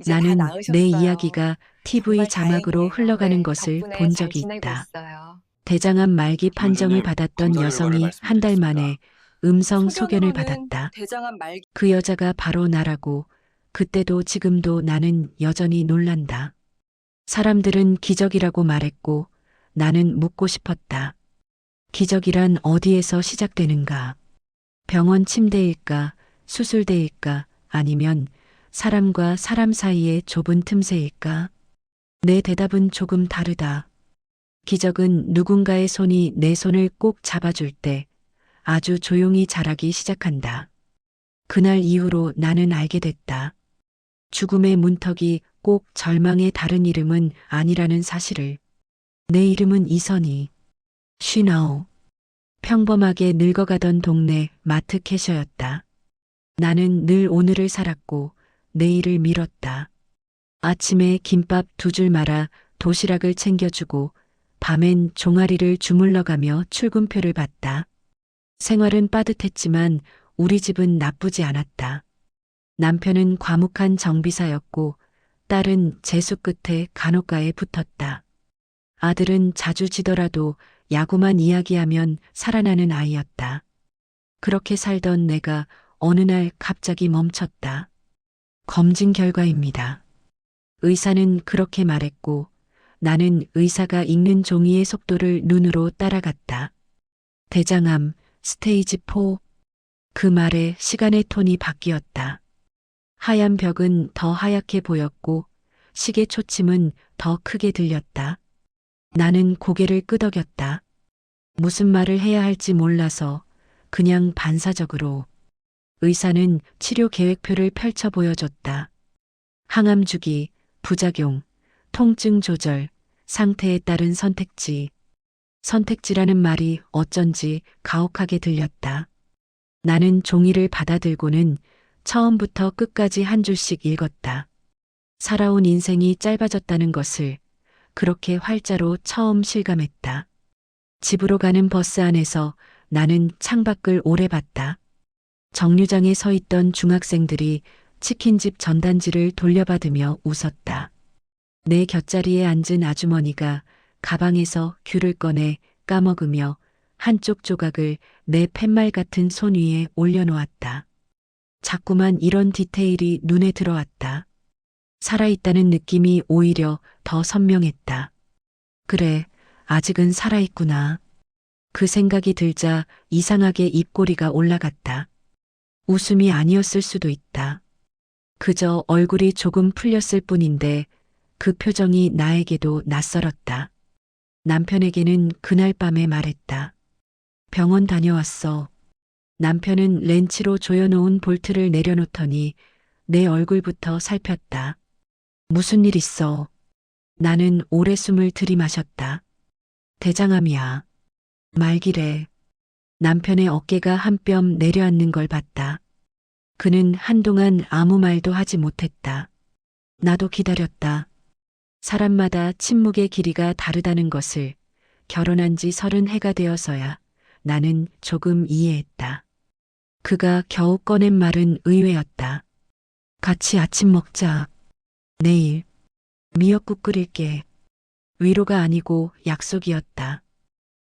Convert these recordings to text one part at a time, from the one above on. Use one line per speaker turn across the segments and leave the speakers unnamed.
이제 다
나는 내
나으셨어요.
이야기가 TV
정말
자막으로
다행이에요.
흘러가는
네.
것을
덕분에
본
잘
적이
지내고
있다.
있어요.
대장암 말기 판정을
김원장님,
받았던
검사 결과를
여성이 한 달 만에
말씀드리겠습니다.
음성 소견을
소견으로는
받았다.
대장암 말기
그 여자가 바로 나라고 그때도 지금도 나는 여전히 놀란다. 사람들은 기적이라고 말했고 나는 묻고 싶었다. 기적이란 어디에서 시작되는가? 병원 침대일까? 수술대일까? 아니면 사람과 사람 사이의 좁은 틈새일까? 내 대답은 조금 다르다. 기적은 누군가의 손이 내 손을 꼭 잡아줄 때 아주 조용히 자라기 시작한다. 그날 이후로 나는 알게 됐다. 죽음의 문턱이 꼭 절망의 다른 이름은 아니라는 사실을. 내 이름은 이선희. 쉬나오. 평범하게 늙어가던 동네 마트 캐셔였다. 나는 늘 오늘을 살았고 내일을 미뤘다. 아침에 김밥 2줄 말아 도시락을 챙겨주고 밤엔 종아리를 주물러가며 출근표를 봤다. 생활은 빠듯했지만 우리 집은 나쁘지 않았다. 남편은 과묵한 정비사였고 딸은 재수 끝에 간호과에 붙었다. 아들은 자주 지더라도 야구만 이야기하면 살아나는 아이였다. 그렇게 살던 내가 어느 날 갑자기 멈췄다. 검진 결과입니다. 의사는 그렇게 말했고 나는 의사가 읽는 종이의 속도를 눈으로 따라갔다. 대장암, 스테이지 4. 그 말에 시간의 톤이 바뀌었다. 하얀 벽은 더 하얗게 보였고 시계 초침은 더 크게 들렸다. 나는 고개를 끄덕였다. 무슨 말을 해야 할지 몰라서 그냥 반사적으로. 의사는 치료 계획표를 펼쳐 보여줬다. 항암 주기, 부작용, 통증 조절, 상태에 따른 선택지. 선택지라는 말이 어쩐지 가혹하게 들렸다. 나는 종이를 받아들고는 처음부터 끝까지 한 줄씩 읽었다. 살아온 인생이 짧아졌다는 것을 그렇게 활자로 처음 실감했다. 집으로 가는 버스 안에서 나는 창밖을 오래 봤다. 정류장에 서 있던 중학생들이 치킨집 전단지를 돌려받으며 웃었다. 내 곁자리에 앉은 아주머니가 가방에서 귤을 꺼내 까먹으며 한쪽 조각을 내 팻말 같은 손 위에 올려놓았다. 자꾸만 이런 디테일이 눈에 들어왔다. 살아있다는 느낌이 오히려 더 선명했다. 그래, 아직은 살아있구나. 그 생각이 들자 이상하게 입꼬리가 올라갔다. 웃음이 아니었을 수도 있다. 그저 얼굴이 조금 풀렸을 뿐인데 그 표정이 나에게도 낯설었다. 남편에게는 그날 밤에 말했다. 병원 다녀왔어. 남편은 렌치로 조여놓은 볼트를 내려놓더니 내 얼굴부터 살폈다. 무슨 일 있어? 나는 오래 숨을 들이마셨다. 대장암이야. 말기래. 남편의 어깨가 한 뼘 내려앉는 걸 봤다. 그는 한동안 아무 말도 하지 못했다. 나도 기다렸다. 사람마다 침묵의 길이가 다르다는 것을 결혼한 지 30해가 되어서야 나는 조금 이해했다. 그가 겨우 꺼낸 말은 의외였다. 같이 아침 먹자. 내일 미역국 끓일게. 위로가 아니고 약속이었다.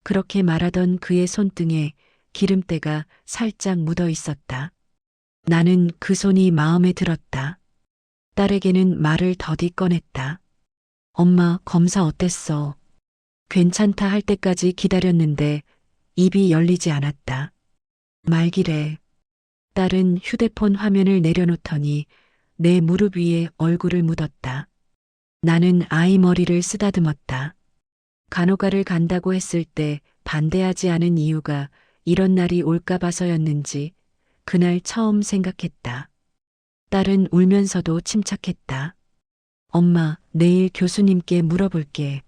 그렇게 말하던 그의 손등에 기름때가 살짝 묻어 있었다. 나는 그 손이 마음에 들었다. 딸에게는 말을 더디 꺼냈다. 엄마, 검사 어땠어? 괜찮다 할 때까지 기다렸는데 입이 열리지 않았다. 말기래. 딸은 휴대폰 화면을 내려놓더니 내 무릎 위에 얼굴을 묻었다. 나는 아이 머리를 쓰다듬었다. 간호가를 간다고 했을 때 반대하지 않은 이유가 이런 날이 올까 봐서였는지 그날 처음 생각했다. 딸은 울면서도 침착했다. 엄마, 내일 교수님께 물어볼게.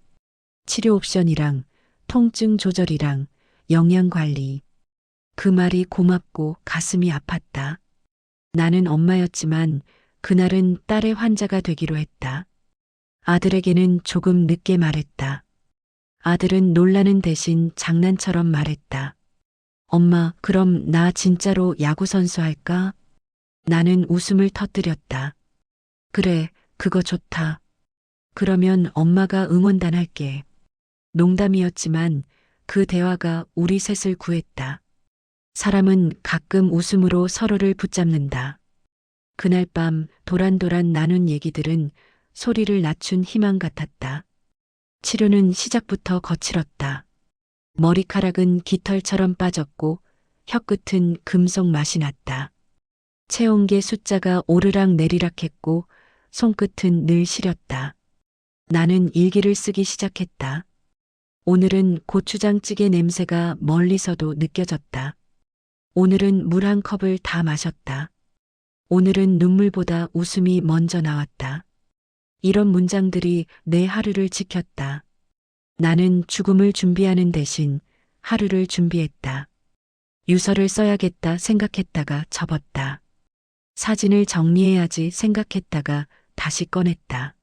치료 옵션이랑 통증 조절이랑 영양 관리. 그 말이 고맙고 가슴이 아팠다. 나는 엄마였지만 그날은 딸의 환자가 되기로 했다. 아들에게는 조금 늦게 말했다. 아들은 놀라는 대신 장난처럼 말했다. 엄마, 그럼 나 진짜로 야구선수 할까? 나는 웃음을 터뜨렸다. 그래, 그거 좋다. 그러면 엄마가 응원단 할게. 농담이었지만 그 대화가 우리 셋을 구했다. 사람은 가끔 웃음으로 서로를 붙잡는다. 그날 밤 도란도란 나눈 얘기들은 소리를 낮춘 희망 같았다. 치료는 시작부터 거칠었다. 머리카락은 깃털처럼 빠졌고 혀끝은 금속 맛이 났다. 체온계 숫자가 오르락 내리락 했고 손끝은 늘 시렸다. 나는 일기를 쓰기 시작했다. 오늘은 고추장찌개 냄새가 멀리서도 느껴졌다. 오늘은 물 한 컵을 다 마셨다. 오늘은 눈물보다 웃음이 먼저 나왔다. 이런 문장들이 내 하루를 지켰다. 나는 죽음을 준비하는 대신 하루를 준비했다. 유서를 써야겠다 생각했다가 접었다. 사진을 정리해야지 생각했다가 다시 꺼냈다.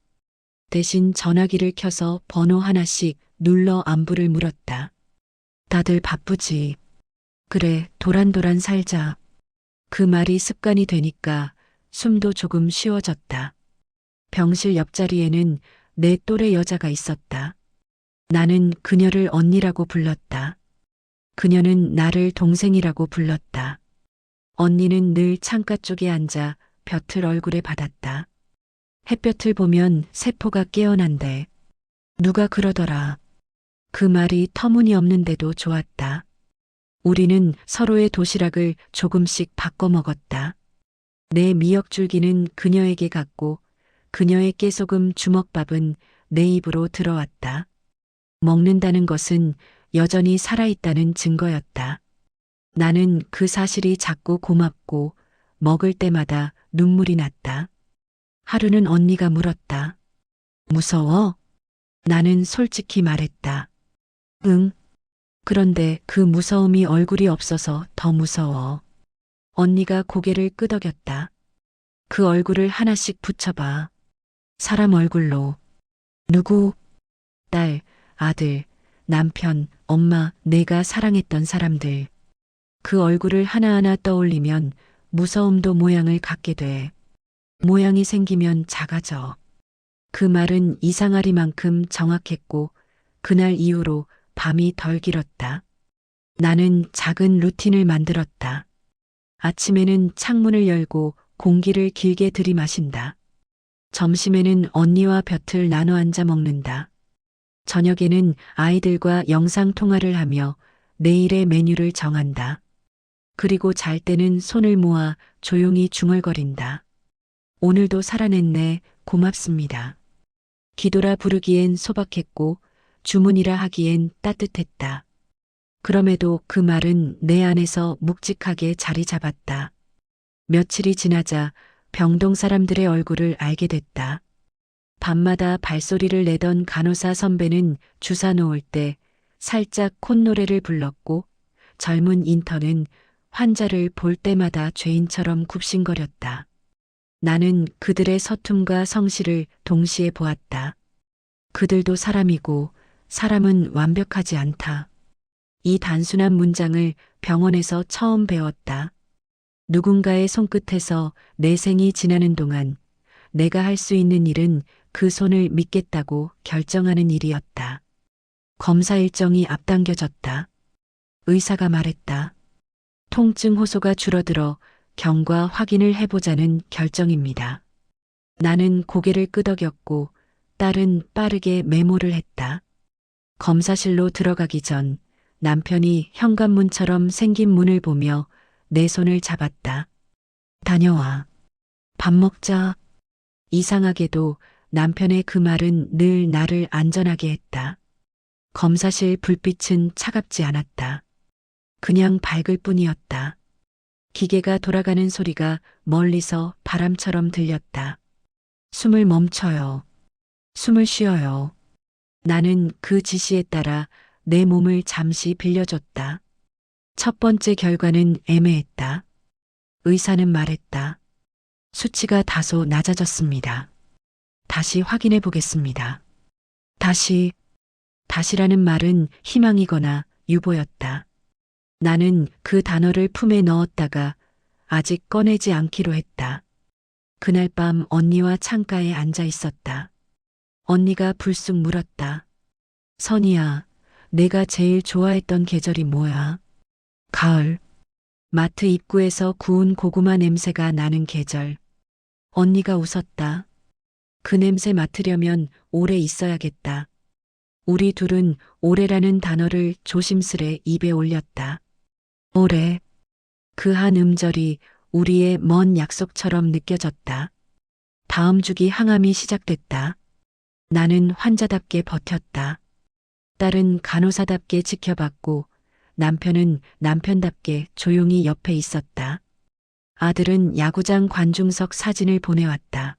대신 전화기를 켜서 번호 하나씩 눌러 안부를 물었다. 다들 바쁘지. 그래, 도란도란 살자. 그 말이 습관이 되니까 숨도 조금 쉬워졌다. 병실 옆자리에는 내 또래 여자가 있었다. 나는 그녀를 언니라고 불렀다. 그녀는 나를 동생이라고 불렀다. 언니는 늘 창가 쪽에 앉아 볕을 얼굴에 받았다. 햇볕을 보면 세포가 깨어난대. 누가 그러더라. 그 말이 터무니없는데도 좋았다. 우리는 서로의 도시락을 조금씩 바꿔 먹었다. 내 미역줄기는 그녀에게 갔고 그녀의 깨소금 주먹밥은 내 입으로 들어왔다. 먹는다는 것은 여전히 살아있다는 증거였다. 나는 그 사실이 자꾸 고맙고 먹을 때마다 눈물이 났다. 하루는 언니가 물었다. 무서워? 나는 솔직히 말했다. 응. 그런데 그 무서움이 얼굴이 없어서 더 무서워. 언니가 고개를 끄덕였다. 그 얼굴을 하나씩 붙여봐. 사람 얼굴로. 누구? 딸, 아들, 남편, 엄마, 내가 사랑했던 사람들. 그 얼굴을 하나하나 떠올리면 무서움도 모양을 갖게 돼. 모양이 생기면 작아져. 그 말은 이상하리만큼 정확했고 그날 이후로 밤이 덜 길었다. 나는 작은 루틴을 만들었다. 아침에는 창문을 열고 공기를 길게 들이마신다. 점심에는 언니와 볕을 나눠 앉아 먹는다. 저녁에는 아이들과 영상통화를 하며 내일의 메뉴를 정한다. 그리고 잘 때는 손을 모아 조용히 중얼거린다. 오늘도 살아냈네, 고맙습니다. 기도라 부르기엔 소박했고 주문이라 하기엔 따뜻했다. 그럼에도 그 말은 내 안에서 묵직하게 자리 잡았다. 며칠이 지나자 병동 사람들의 얼굴을 알게 됐다. 밤마다 발소리를 내던 간호사 선배는 주사 놓을 때 살짝 콧노래를 불렀고 젊은 인턴은 환자를 볼 때마다 죄인처럼 굽신거렸다. 나는 그들의 서툼과 성실을 동시에 보았다. 그들도 사람이고 사람은 완벽하지 않다. 이 단순한 문장을 병원에서 처음 배웠다. 누군가의 손끝에서 내 생이 지나는 동안 내가 할 수 있는 일은 그 손을 믿겠다고 결정하는 일이었다. 검사 일정이 앞당겨졌다. 의사가 말했다. 통증 호소가 줄어들어 경과 확인을 해보자는 결정입니다. 나는 고개를 끄덕였고 딸은 빠르게 메모를 했다. 검사실로 들어가기 전 남편이 현관문처럼 생긴 문을 보며 내 손을 잡았다. 다녀와. 밥 먹자. 이상하게도 남편의 그 말은 늘 나를 안전하게 했다. 검사실 불빛은 차갑지 않았다. 그냥 밝을 뿐이었다. 기계가 돌아가는 소리가 멀리서 바람처럼 들렸다. 숨을 멈춰요. 숨을 쉬어요. 나는 그 지시에 따라 내 몸을 잠시 빌려줬다. 첫 번째 결과는 애매했다. 의사는 말했다. 수치가 다소 낮아졌습니다. 다시 확인해 보겠습니다. 다시라는 말은 희망이거나 유보였다. 나는 그 단어를 품에 넣었다가 아직 꺼내지 않기로 했다. 그날 밤 언니와 창가에 앉아 있었다. 언니가 불쑥 물었다. 선이야, 내가 제일 좋아했던 계절이 뭐야? 가을. 마트 입구에서 구운 고구마 냄새가 나는 계절. 언니가 웃었다. 그 냄새 맡으려면 오래 있어야겠다. 우리 둘은 오래라는 단어를 조심스레 입에 올렸다. 오래. 그 한 음절이 우리의 먼 약속처럼 느껴졌다. 다음 주기 항암이 시작됐다. 나는 환자답게 버텼다. 딸은 간호사답게 지켜봤고 남편은 남편답게 조용히 옆에 있었다. 아들은 야구장 관중석 사진을 보내왔다.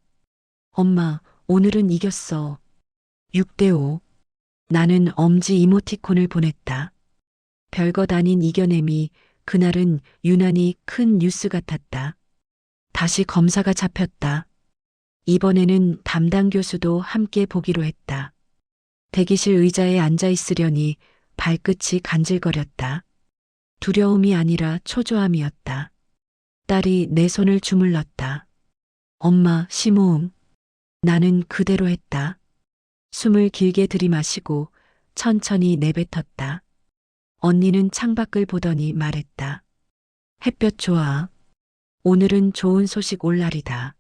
엄마, 오늘은 이겼어. 6대5. 나는 엄지 이모티콘을 보냈다. 별것 아닌 이겨냄이 그날은 유난히 큰 뉴스 같았다. 다시 검사가 잡혔다. 이번에는 담당 교수도 함께 보기로 했다. 대기실 의자에 앉아 있으려니 발끝이 간질거렸다. 두려움이 아니라 초조함이었다. 딸이 내 손을 주물렀다. 엄마, 심호흡. 나는 그대로 했다. 숨을 길게 들이마시고 천천히 내뱉었다. 언니는 창밖을 보더니 말했다. 햇볕 좋아. 오늘은 좋은 소식 올 날이다.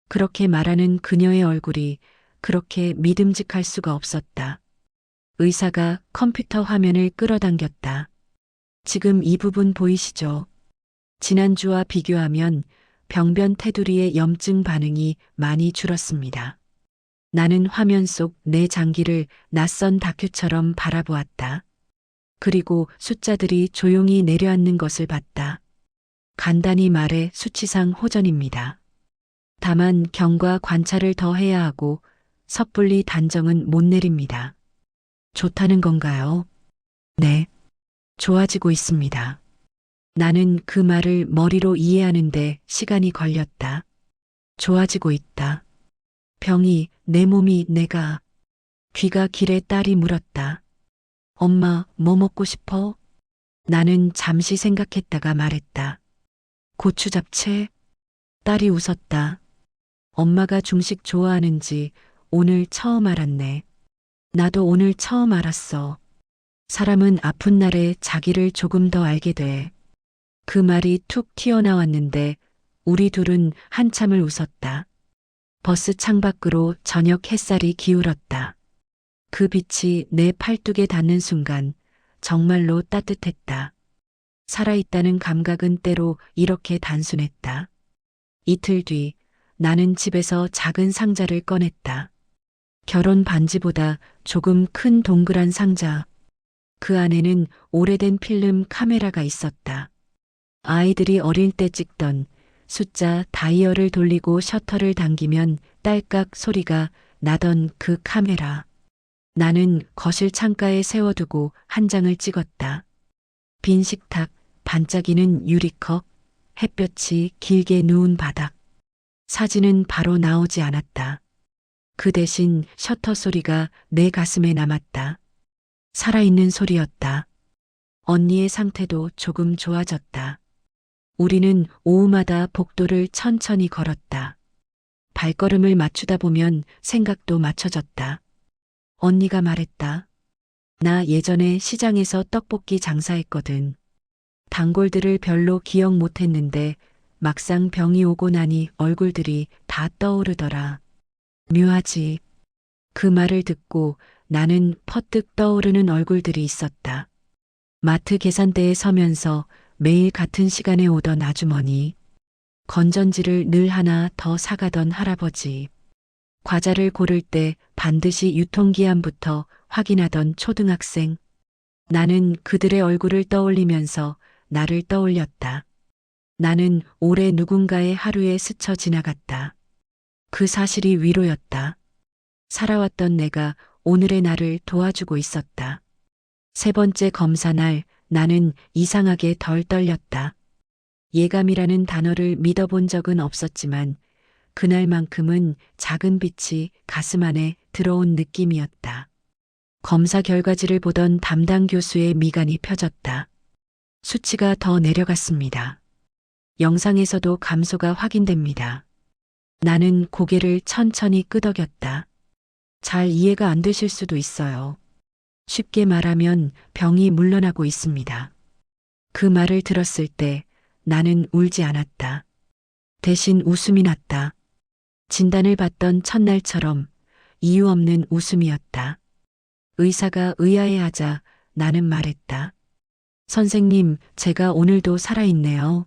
그렇게 말하는 그녀의 얼굴이 그렇게 믿음직할 수가 없었다. 의사가 컴퓨터 화면을 끌어당겼다. 지금 이 부분 보이시죠? 지난주와 비교하면 병변 테두리의 염증 반응이 많이 줄었습니다. 나는 화면 속 내 장기를 낯선 다큐처럼 바라보았다. 그리고 숫자들이 조용히 내려앉는 것을 봤다. 간단히 말해 수치상 호전입니다. 다만 경과 관찰을 더 해야 하고 섣불리 단정은 못 내립니다. 좋다는 건가요? 네. 좋아지고 있습니다. 나는 그 말을 머리로 이해하는데 시간이 걸렸다. 좋아지고 있다. 병이, 내 몸이, 내가. 귀가 길에 딸이 물었다. 엄마, 뭐 먹고 싶어? 나는 잠시 생각했다가 말했다. 고추 잡채? 딸이 웃었다. 엄마가 중식 좋아하는지 오늘 처음 알았네. 나도 오늘 처음 알았어. 사람은 아픈 날에 자기를 조금 더 알게 돼. 그 말이 툭 튀어나왔는데 우리 둘은 한참을 웃었다. 버스 창밖으로 저녁 햇살이 기울었다. 그 빛이 내 팔뚝에 닿는 순간 정말로 따뜻했다. 살아있다는 감각은 때로 이렇게 단순했다. 이틀 뒤 나는 집에서 작은 상자를 꺼냈다. 결혼 반지보다 조금 큰 동그란 상자. 그 안에는 오래된 필름 카메라가 있었다. 아이들이 어릴 때 찍던 숫자 다이얼을 돌리고 셔터를 당기면 딸깍 소리가 나던 그 카메라. 나는 거실 창가에 세워두고 한 장을 찍었다. 빈 식탁, 반짝이는 유리컵, 햇볕이 길게 누운 바닥. 사진은 바로 나오지 않았다. 그 대신 셔터 소리가 내 가슴에 남았다. 살아있는 소리였다. 언니의 상태도 조금 좋아졌다. 우리는 오후마다 복도를 천천히 걸었다. 발걸음을 맞추다 보면 생각도 맞춰졌다. 언니가 말했다. 나 예전에 시장에서 떡볶이 장사했거든. 단골들을 별로 기억 못했는데 막상 병이 오고 나니 얼굴들이 다 떠오르더라. 묘하지. 그 말을 듣고 나는 퍼뜩 떠오르는 얼굴들이 있었다. 마트 계산대에 서면서 매일 같은 시간에 오던 아주머니, 건전지를 늘 하나 더 사가던 할아버지, 과자를 고를 때 반드시 유통기한부터 확인하던 초등학생. 나는 그들의 얼굴을 떠올리면서 나를 떠올렸다. 나는 올해 누군가의 하루에 스쳐 지나갔다. 그 사실이 위로였다. 살아왔던 내가 오늘의 나를 도와주고 있었다. 세 번째 검사 날 나는 이상하게 덜 떨렸다. 예감이라는 단어를 믿어본 적은 없었지만 그날만큼은 작은 빛이 가슴 안에 들어온 느낌이었다. 검사 결과지를 보던 담당 교수의 미간이 펴졌다. 수치가 더 내려갔습니다. 영상에서도 감소가 확인됩니다. 나는 고개를 천천히 끄덕였다. 잘 이해가 안 되실 수도 있어요. 쉽게 말하면 병이 물러나고 있습니다. 그 말을 들었을 때 나는 울지 않았다. 대신 웃음이 났다. 진단을 받던 첫날처럼 이유 없는 웃음이었다. 의사가 의아해하자 나는 말했다. 선생님, 제가 오늘도 살아있네요.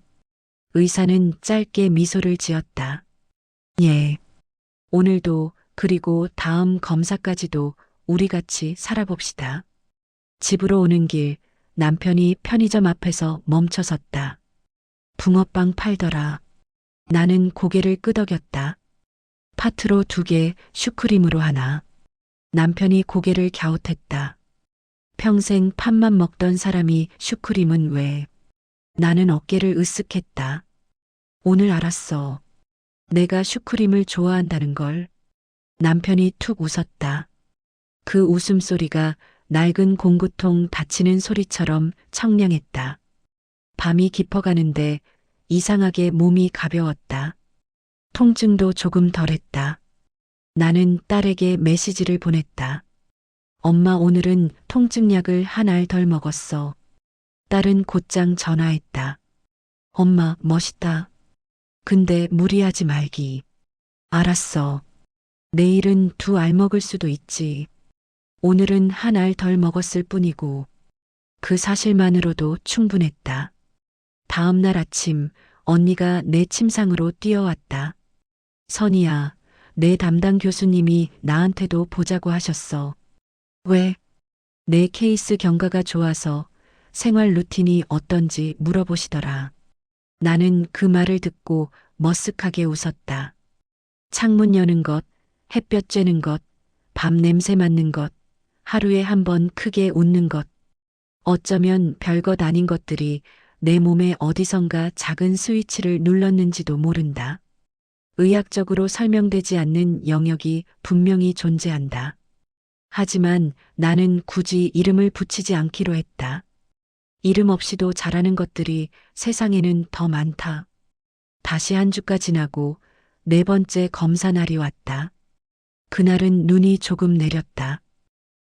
의사는 짧게 미소를 지었다. 예. 오늘도 그리고 다음 검사까지도 우리 같이 살아봅시다. 집으로 오는 길 남편이 편의점 앞에서 멈춰섰다. 붕어빵 팔더라. 나는 고개를 끄덕였다. 파트로 2개, 슈크림으로 하나. 남편이 고개를 갸웃했다. 평생 팥만 먹던 사람이 슈크림은 왜? 나는 어깨를 으쓱했다. 오늘 알았어. 내가 슈크림을 좋아한다는 걸. 남편이 툭 웃었다. 그 웃음소리가 낡은 공구통 닫히는 소리처럼 청량했다. 밤이 깊어가는데 이상하게 몸이 가벼웠다. 통증도 조금 덜했다. 나는 딸에게 메시지를 보냈다. 엄마, 오늘은 통증약을 한 알 덜 먹었어. 딸은 곧장 전화했다. 엄마, 멋있다. 근데 무리하지 말기. 알았어. 내일은 2알 먹을 수도 있지. 오늘은 한 알 덜 먹었을 뿐이고. 그 사실만으로도 충분했다. 다음 날 아침 언니가 내 침상으로 뛰어왔다. 선이야, 내 담당 교수님이 나한테도 보자고 하셨어. 왜? 내 케이스 경과가 좋아서 생활 루틴이 어떤지 물어보시더라. 나는 그 말을 듣고 머쓱하게 웃었다. 창문 여는 것, 햇볕 쬐는 것, 밤 냄새 맡는 것, 하루에 한 번 크게 웃는 것. 어쩌면 별것 아닌 것들이 내 몸에 어디선가 작은 스위치를 눌렀는지도 모른다. 의학적으로 설명되지 않는 영역이 분명히 존재한다. 하지만 나는 굳이 이름을 붙이지 않기로 했다. 이름 없이도 잘하는 것들이 세상에는 더 많다. 다시 한 주가 지나고 4번째 검사 날이 왔다. 그날은 눈이 조금 내렸다.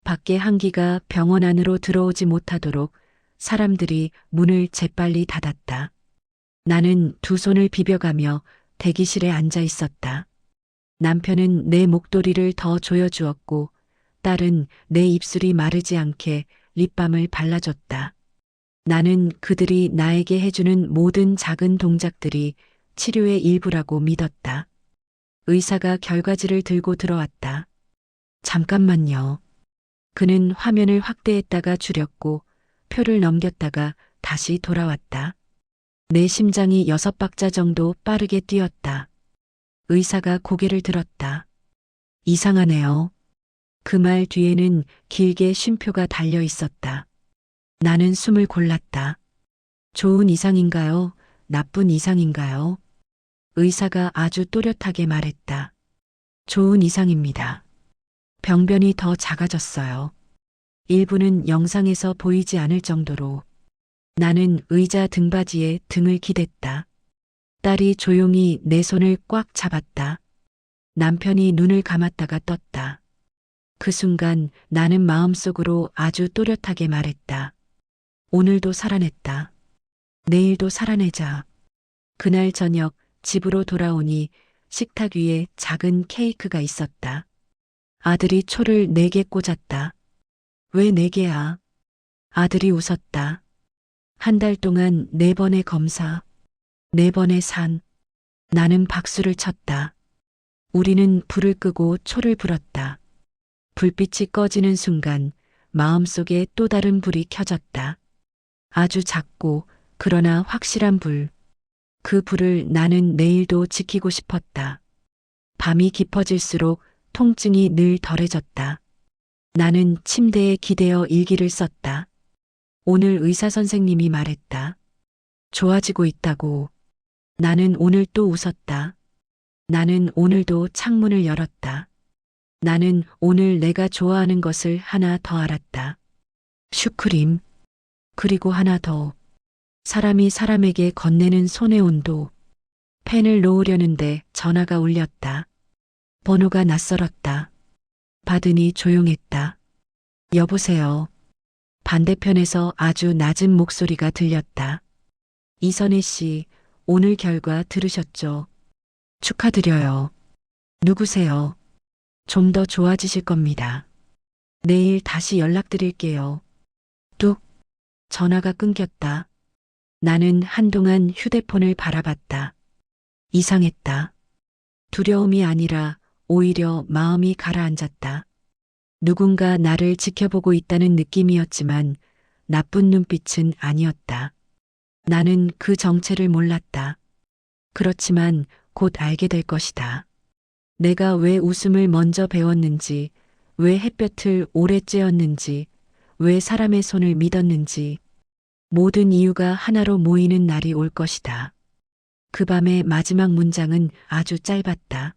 밖에 한기가 병원 안으로 들어오지 못하도록 사람들이 문을 재빨리 닫았다. 나는 2 손을 비벼가며 대기실에 앉아 있었다. 남편은 내 목도리를 더 조여주었고 딸은 내 입술이 마르지 않게 립밤을 발라줬다. 나는 그들이 나에게 해주는 모든 작은 동작들이 치료의 일부라고 믿었다. 의사가 결과지를 들고 들어왔다. 잠깐만요. 그는 화면을 확대했다가 줄였고 표를 넘겼다가 다시 돌아왔다. 내 심장이 6박자 정도 빠르게 뛰었다. 의사가 고개를 들었다. 이상하네요. 그 말 뒤에는 길게 쉼표가 달려 있었다. 나는 숨을 골랐다. 좋은 이상인가요? 나쁜 이상인가요? 의사가 아주 또렷하게 말했다. 좋은 이상입니다. 병변이 더 작아졌어요. 일부는 영상에서 보이지 않을 정도로. 나는 의자 등받이에 등을 기댔다. 딸이 조용히 내 손을 꽉 잡았다. 남편이 눈을 감았다가 떴다. 그 순간 나는 마음속으로 아주 또렷하게 말했다. 오늘도 살아냈다. 내일도 살아내자. 그날 저녁 집으로 돌아오니 식탁 위에 작은 케이크가 있었다. 아들이 초를 4개 꽂았다. 왜 4개야? 아들이 웃었다. 한 달 동안 4번의 검사, 4번의 산. 나는 박수를 쳤다. 우리는 불을 끄고 초를 불었다. 불빛이 꺼지는 순간 마음속에 또 다른 불이 켜졌다. 아주 작고 그러나 확실한 불. 그 불을 나는 내일도 지키고 싶었다. 밤이 깊어질수록 통증이 늘 덜해졌다. 나는 침대에 기대어 일기를 썼다. 오늘 의사 선생님이 말했다. 좋아지고 있다고. 나는 오늘 또 웃었다. 나는 오늘도 창문을 열었다. 나는 오늘 내가 좋아하는 것을 하나 더 알았다. 슈크림. 그리고 하나 더. 사람이 사람에게 건네는 손의 온도. 펜을 놓으려는데 전화가 울렸다. 번호가 낯설었다. 받으니 조용했다. 여보세요. 반대편에서 아주 낮은 목소리가 들렸다. 이선희 씨, 오늘 결과 들으셨죠? 축하드려요. 누구세요? 좀 더 좋아지실 겁니다. 내일 다시 연락드릴게요. 뚝. 전화가 끊겼다. 나는 한동안 휴대폰을 바라봤다. 이상했다. 두려움이 아니라 오히려 마음이 가라앉았다. 누군가 나를 지켜보고 있다는 느낌이었지만 나쁜 눈빛은 아니었다. 나는 그 정체를 몰랐다. 그렇지만 곧 알게 될 것이다. 내가 왜 웃음을 먼저 배웠는지, 왜 햇볕을 오래 쬐었는지, 왜 사람의 손을 믿었는지, 모든 이유가 하나로 모이는 날이 올 것이다. 그 밤의 마지막 문장은 아주 짧았다.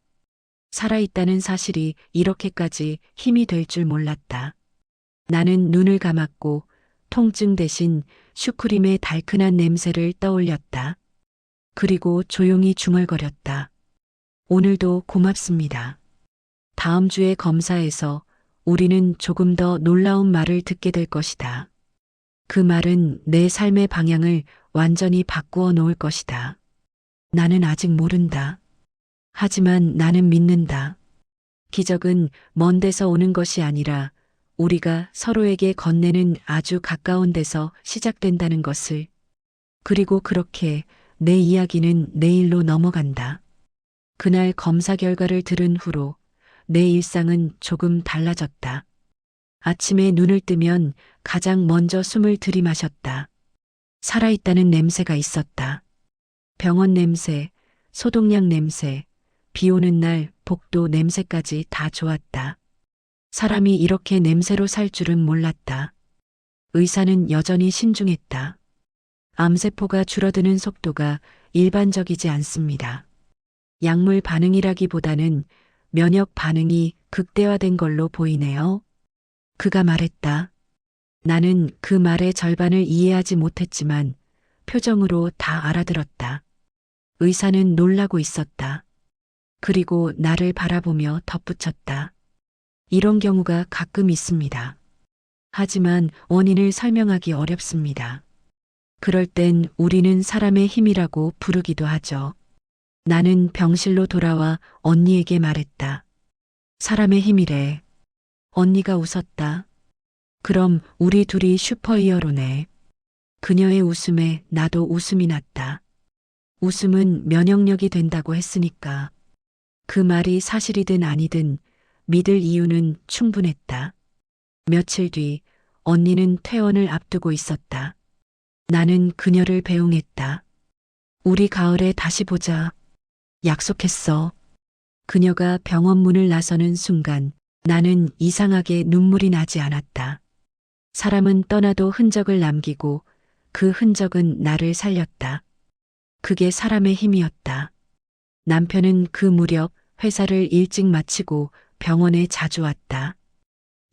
살아있다는 사실이 이렇게까지 힘이 될 줄 몰랐다. 나는 눈을 감았고 통증 대신 슈크림의 달큰한 냄새를 떠올렸다. 그리고 조용히 중얼거렸다. 오늘도 고맙습니다. 다음 주의 검사에서 우리는 조금 더 놀라운 말을 듣게 될 것이다. 그 말은 내 삶의 방향을 완전히 바꾸어 놓을 것이다. 나는 아직 모른다. 하지만 나는 믿는다. 기적은 먼 데서 오는 것이 아니라 우리가 서로에게 건네는 아주 가까운 데서 시작된다는 것을. 그리고 그렇게 내 이야기는 내일로 넘어간다. 그날 검사 결과를 들은 후로 내 일상은 조금 달라졌다. 아침에 눈을 뜨면 가장 먼저 숨을 들이마셨다. 살아있다는 냄새가 있었다. 병원 냄새, 소독약 냄새, 비 오는 날 복도 냄새까지 다 좋았다. 사람이 이렇게 냄새로 살 줄은 몰랐다. 의사는 여전히 신중했다. 암세포가 줄어드는 속도가 일반적이지 않습니다. 약물 반응이라기보다는 면역 반응이 극대화된 걸로 보이네요. 그가 말했다. 나는 그 말의 절반을 이해하지 못했지만 표정으로 다 알아들었다. 의사는 놀라고 있었다. 그리고 나를 바라보며 덧붙였다. 이런 경우가 가끔 있습니다. 하지만 원인을 설명하기 어렵습니다. 그럴 땐 우리는 사람의 힘이라고 부르기도 하죠. 나는 병실로 돌아와 언니에게 말했다. 사람의 힘이래. 언니가 웃었다. 그럼 우리 둘이 슈퍼히어로네. 그녀의 웃음에 나도 웃음이 났다. 웃음은 면역력이 된다고 했으니까. 그 말이 사실이든 아니든 믿을 이유는 충분했다. 며칠 뒤 언니는 퇴원을 앞두고 있었다. 나는 그녀를 배웅했다. 우리 가을에 다시 보자. 약속했어. 그녀가 병원 문을 나서는 순간 나는 이상하게 눈물이 나지 않았다. 사람은 떠나도 흔적을 남기고 그 흔적은 나를 살렸다. 그게 사람의 힘이었다. 남편은 그 무렵 회사를 일찍 마치고 병원에 자주 왔다.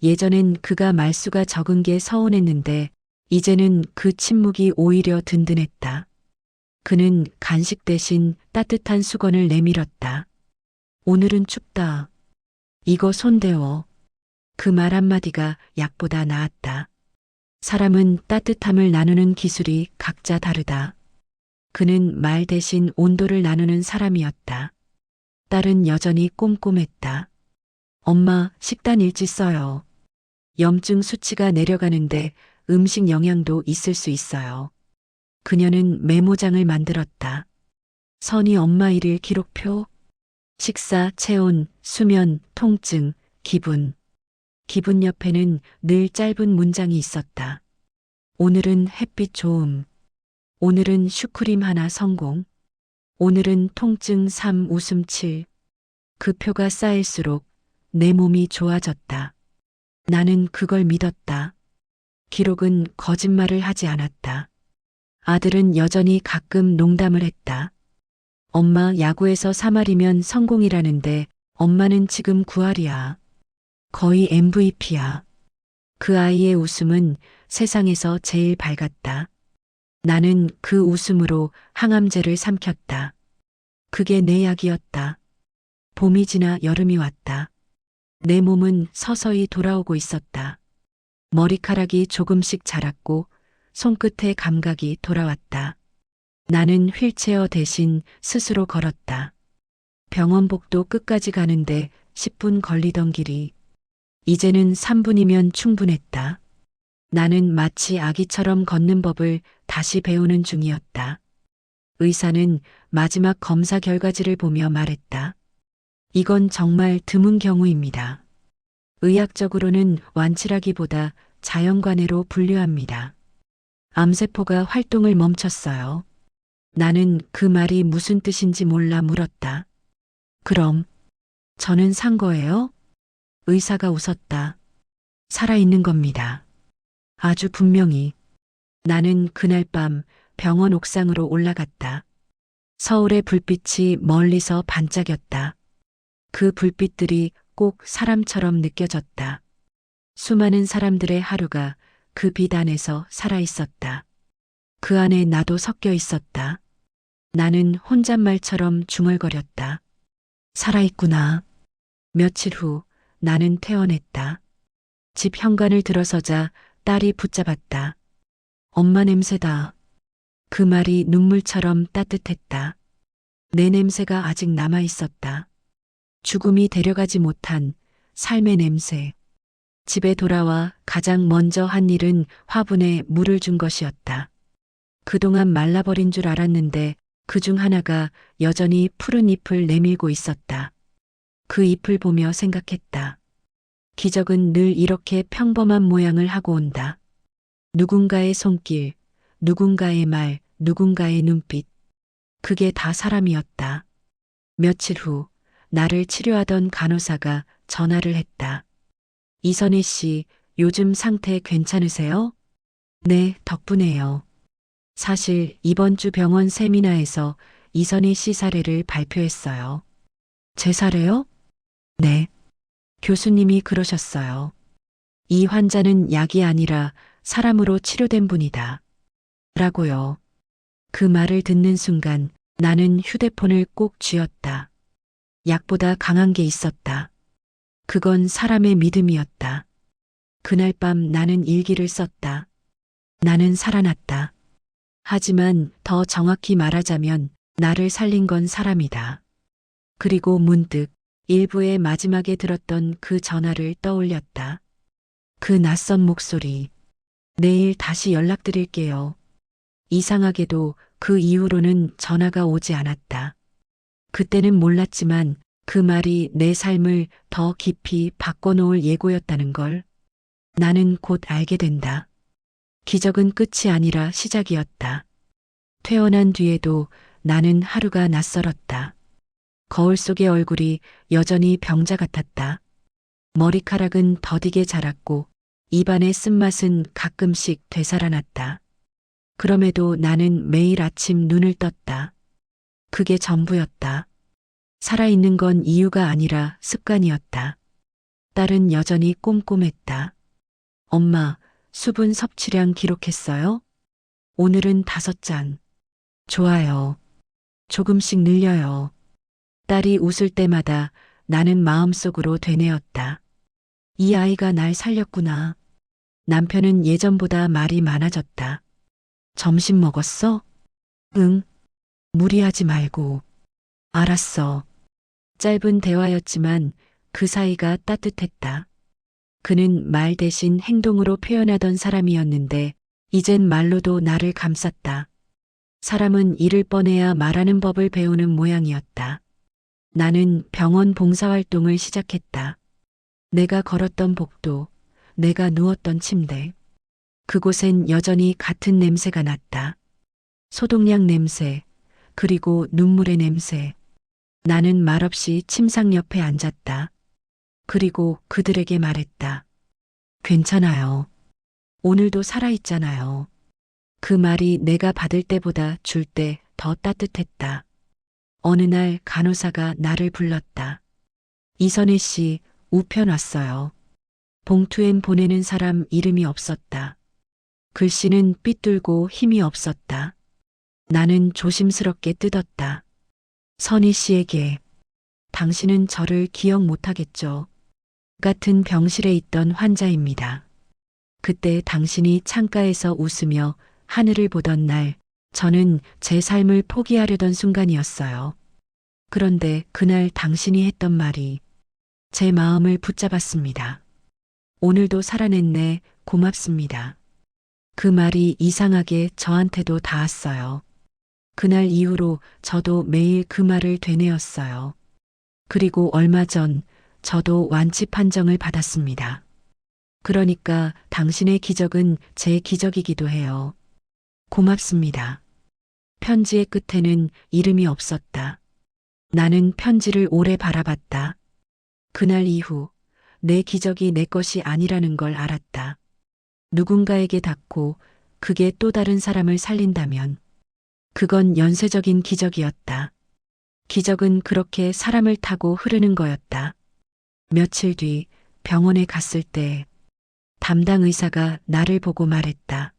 예전엔 그가 말수가 적은 게 서운했는데 이제는 그 침묵이 오히려 든든했다. 그는 간식 대신 따뜻한 수건을 내밀었다. 오늘은 춥다. 이거 손대워. 그 말 한마디가 약보다 나았다. 사람은 따뜻함을 나누는 기술이 각자 다르다. 그는 말 대신 온도를 나누는 사람이었다. 딸은 여전히 꼼꼼했다. 엄마, 식단 일지 써요. 염증 수치가 내려가는데 음식 영양도 있을 수 있어요. 그녀는 메모장을 만들었다. 선희 엄마 일일 기록표, 식사, 체온, 수면, 통증, 기분. 기분 옆에는 늘 짧은 문장이 있었다. 오늘은 햇빛 좋음. 오늘은 슈크림 하나 성공. 오늘은 통증 3 웃음 7. 그 표가 쌓일수록 내 몸이 좋아졌다. 나는 그걸 믿었다. 기록은 거짓말을 하지 않았다. 아들은 여전히 가끔 농담을 했다. 엄마 야구에서 3할이면 성공이라는데 엄마는 지금 9할이야. 거의 MVP야. 그 아이의 웃음은 세상에서 제일 밝았다. 나는 그 웃음으로 항암제를 삼켰다. 그게 내 약이었다. 봄이 지나 여름이 왔다. 내 몸은 서서히 돌아오고 있었다. 머리카락이 조금씩 자랐고 손끝의 감각이 돌아왔다. 나는 휠체어 대신 스스로 걸었다. 병원복도 끝까지 가는데 10분 걸리던 길이 이제는 3분이면 충분했다. 나는 마치 아기처럼 걷는 법을 다시 배우는 중이었다. 의사는 마지막 검사 결과지를 보며 말했다. 이건 정말 드문 경우입니다. 의학적으로는 완치라기보다 자연관해로 분류합니다. 암세포가 활동을 멈췄어요. 나는 그 말이 무슨 뜻인지 몰라 물었다. 그럼 저는 산 거예요? 의사가 웃었다. 살아있는 겁니다. 아주 분명히. 나는 그날 밤 병원 옥상으로 올라갔다. 서울의 불빛이 멀리서 반짝였다. 그 불빛들이 꼭 사람처럼 느껴졌다. 수많은 사람들의 하루가 그 빛 안에서 살아있었다. 그 안에 나도 섞여 있었다. 나는 혼잣말처럼 중얼거렸다. 살아있구나. 며칠 후 나는 퇴원했다. 집 현관을 들어서자 딸이 붙잡았다. 엄마 냄새다. 그 말이 눈물처럼 따뜻했다. 내 냄새가 아직 남아 있었다. 죽음이 데려가지 못한 삶의 냄새. 집에 돌아와 가장 먼저 한 일은 화분에 물을 준 것이었다. 그동안 말라버린 줄 알았는데 그중 하나가 여전히 푸른 잎을 내밀고 있었다. 그 잎을 보며 생각했다. 기적은 늘 이렇게 평범한 모양을 하고 온다. 누군가의 손길, 누군가의 말, 누군가의 눈빛. 그게 다 사람이었다. 며칠 후 나를 치료하던 간호사가 전화를 했다. 이선희 씨, 요즘 상태 괜찮으세요? 네, 덕분에요. 사실 이번 주 병원 세미나에서 이선희 씨 사례를 발표했어요. 제 사례요? 네. 교수님이 그러셨어요. 이 환자는 약이 아니라 사람으로 치료된 분이다. 라고요. 그 말을 듣는 순간 나는 휴대폰을 꼭 쥐었다. 약보다 강한 게 있었다. 그건 사람의 믿음이었다. 그날 밤 나는 일기를 썼다. 나는 살아났다. 하지만 더 정확히 말하자면 나를 살린 건 사람이다. 그리고 문득 일부의 마지막에 들었던 그 전화를 떠올렸다. 그 낯선 목소리. 내일 다시 연락드릴게요. 이상하게도 그 이후로는 전화가 오지 않았다. 그때는 몰랐지만 그 말이 내 삶을 더 깊이 바꿔놓을 예고였다는 걸 나는 곧 알게 된다. 기적은 끝이 아니라 시작이었다. 퇴원한 뒤에도 나는 하루가 낯설었다. 거울 속의 얼굴이 여전히 병자 같았다. 머리카락은 더디게 자랐고 입안의 쓴맛은 가끔씩 되살아났다. 그럼에도 나는 매일 아침 눈을 떴다. 그게 전부였다. 살아있는 건 이유가 아니라 습관이었다. 딸은 여전히 꼼꼼했다. 엄마, 수분 섭취량 기록했어요? 오늘은 5잔. 좋아요. 조금씩 늘려요. 딸이 웃을 때마다 나는 마음속으로 되뇌었다. 이 아이가 날 살렸구나. 남편은 예전보다 말이 많아졌다. 점심 먹었어? 응. 무리하지 말고. 알았어. 짧은 대화였지만 그 사이가 따뜻했다. 그는 말 대신 행동으로 표현하던 사람이었는데 이젠 말로도 나를 감쌌다. 사람은 잃을 뻔해야 말하는 법을 배우는 모양이었다. 나는 병원 봉사활동을 시작했다. 내가 걸었던 복도, 내가 누웠던 침대. 그곳엔 여전히 같은 냄새가 났다. 소독약 냄새, 그리고 눈물의 냄새. 나는 말없이 침상 옆에 앉았다. 그리고 그들에게 말했다. 괜찮아요. 오늘도 살아있잖아요. 그 말이 내가 받을 때보다 줄 때 더 따뜻했다. 어느 날 간호사가 나를 불렀다. 이선혜 씨, 우편 왔어요. 봉투엔 보내는 사람 이름이 없었다. 글씨는 삐뚤고 힘이 없었다. 나는 조심스럽게 뜯었다. 선희 씨에게 당신은 저를 기억 못하겠죠. 같은 병실에 있던 환자입니다. 그때 당신이 창가에서 웃으며 하늘을 보던 날, 저는 제 삶을 포기하려던 순간이었어요. 그런데 그날 당신이 했던 말이 제 마음을 붙잡았습니다. 오늘도 살아냈네, 고맙습니다. 그 말이 이상하게 저한테도 닿았어요. 그날 이후로 저도 매일 그 말을 되뇌었어요. 그리고 얼마 전 저도 완치 판정을 받았습니다. 그러니까 당신의 기적은 제 기적이기도 해요. 고맙습니다. 편지의 끝에는 이름이 없었다. 나는 편지를 오래 바라봤다. 그날 이후 내 기적이 내 것이 아니라는 걸 알았다. 누군가에게 닿고 그게 또 다른 사람을 살린다면 그건 연쇄적인 기적이었다. 기적은 그렇게 사람을 타고 흐르는 거였다. 며칠 뒤 병원에 갔을 때 담당 의사가 나를 보고 말했다.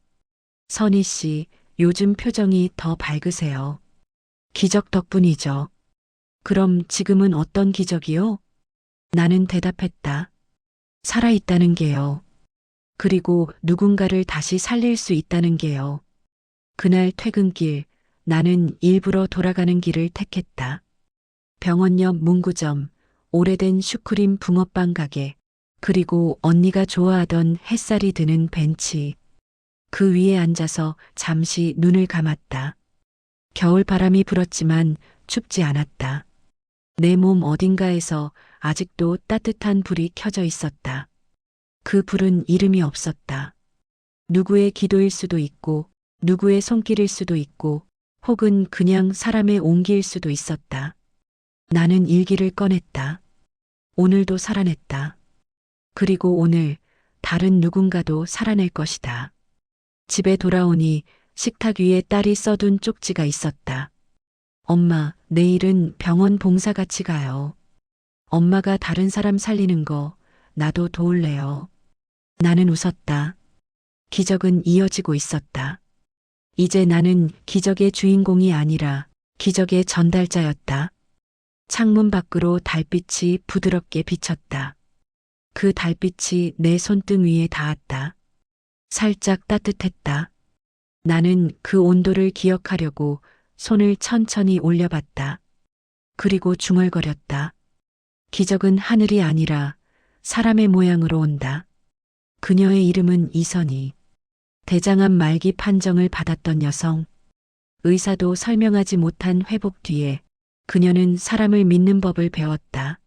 선희 씨, 요즘 표정이 더 밝으세요. 기적 덕분이죠. 그럼 지금은 어떤 기적이요? 나는 대답했다. 살아있다는 게요. 그리고 누군가를 다시 살릴 수 있다는 게요. 그날 퇴근길, 나는 일부러 돌아가는 길을 택했다. 병원 옆 문구점, 오래된 슈크림 붕어빵 가게, 그리고 언니가 좋아하던 햇살이 드는 벤치. 그 위에 앉아서 잠시 눈을 감았다. 겨울 바람이 불었지만 춥지 않았다. 내 몸 어딘가에서 아직도 따뜻한 불이 켜져 있었다. 그 불은 이름이 없었다. 누구의 기도일 수도 있고, 누구의 손길일 수도 있고, 혹은 그냥 사람의 온기일 수도 있었다. 나는 일기를 꺼냈다. 오늘도 살아냈다. 그리고 오늘 다른 누군가도 살아낼 것이다. 집에 돌아오니 식탁 위에 딸이 써둔 쪽지가 있었다. 엄마, 내일은 병원 봉사 같이 가요. 엄마가 다른 사람 살리는 거 나도 도울래요. 나는 웃었다. 기적은 이어지고 있었다. 이제 나는 기적의 주인공이 아니라 기적의 전달자였다. 창문 밖으로 달빛이 부드럽게 비쳤다. 그 달빛이 내 손등 위에 닿았다. 살짝 따뜻했다. 나는 그 온도를 기억하려고 손을 천천히 올려봤다. 그리고 중얼거렸다. 기적은 하늘이 아니라 사람의 모양으로 온다. 그녀의 이름은 이선희. 대장암 말기 판정을 받았던 여성. 의사도 설명하지 못한 회복 뒤에 그녀는 사람을 믿는 법을 배웠다.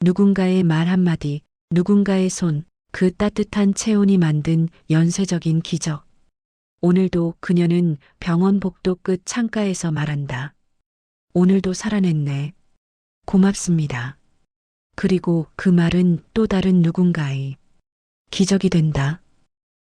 누군가의 말 한마디, 누군가의 손, 그 따뜻한 체온이 만든 연쇄적인 기적. 오늘도 그녀는 병원 복도 끝 창가에서 말한다. 오늘도 살아냈네. 고맙습니다. 그리고 그 말은 또 다른 누군가의 기적이 된다.